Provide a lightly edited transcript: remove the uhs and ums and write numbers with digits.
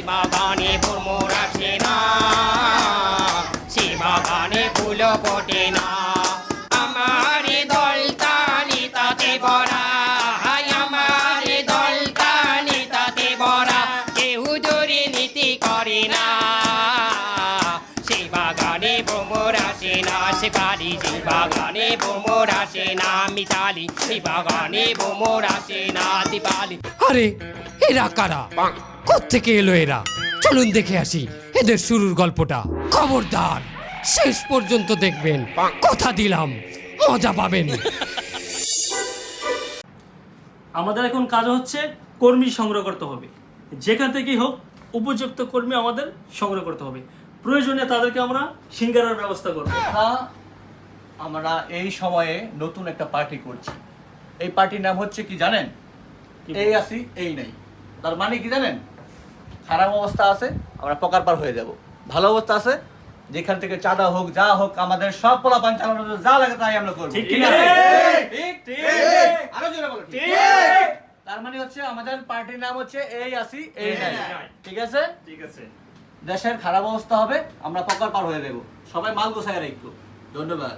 বাগানে ভ্রমর আসে না, সে বাগানে ফুল ফোটে না। আমার দলতালি তাতে ভরা, আমার দলতালি তাতে ভরা, কেউ দুর্নীতি করে না, সে বাগানে ভ্রমর আসে না। সে বাড়ি যে বাগানে ভ্রমর আসে না, মিতালি সে বাগানে ভ্রমর আসে না, দীপালি। আরে এরা কারা, কোত্থেকে এলো এরা? চলুন দেখে আসি এদের শুরুর গল্পটা। খবরদার শেষ পর্যন্ত দেখবেন, কথা দিলাম মজা পাবেন। আমাদের এখন কাজ হচ্ছে কর্মী সংগ্রহ করতে হবে, যেখান থেকেই হোক উপযুক্ত কর্মী আমাদের সংগ্রহ করতে হবে। প্রয়োজনে তাদেরকে আমরা সিঙ্গারার ব্যবস্থা করব। আমরা এই সময়ে নতুন একটা পার্টি করছি। এই পার্টির নাম হচ্ছে কি জানেন? এই আসি এই নাই। তার মানে কি জানেন? খারাপ অবস্থা আছে আমরা পকার পার হয়ে যাব, ভালো অবস্থা আছে যেখান থেকে চাঁদা হোক যা হোক আমাদের সব পোলাপান চালানোর জন্য যা লাগে তাই আমরা করব। ঠিক ঠিক আছে? ঠিক ঠিক আরো জোরে বলো ঠিক। তার মানে হচ্ছে আমাদের পার্টির নাম হচ্ছে এই আসি এই নাই। ঠিক আছে? ঠিক আছে। দেশের খারাপ অবস্থা হবে আমরা পকার পার হয়ে দেব। সবাই মাল গোছায় রাখবো। ধন্যবাদ।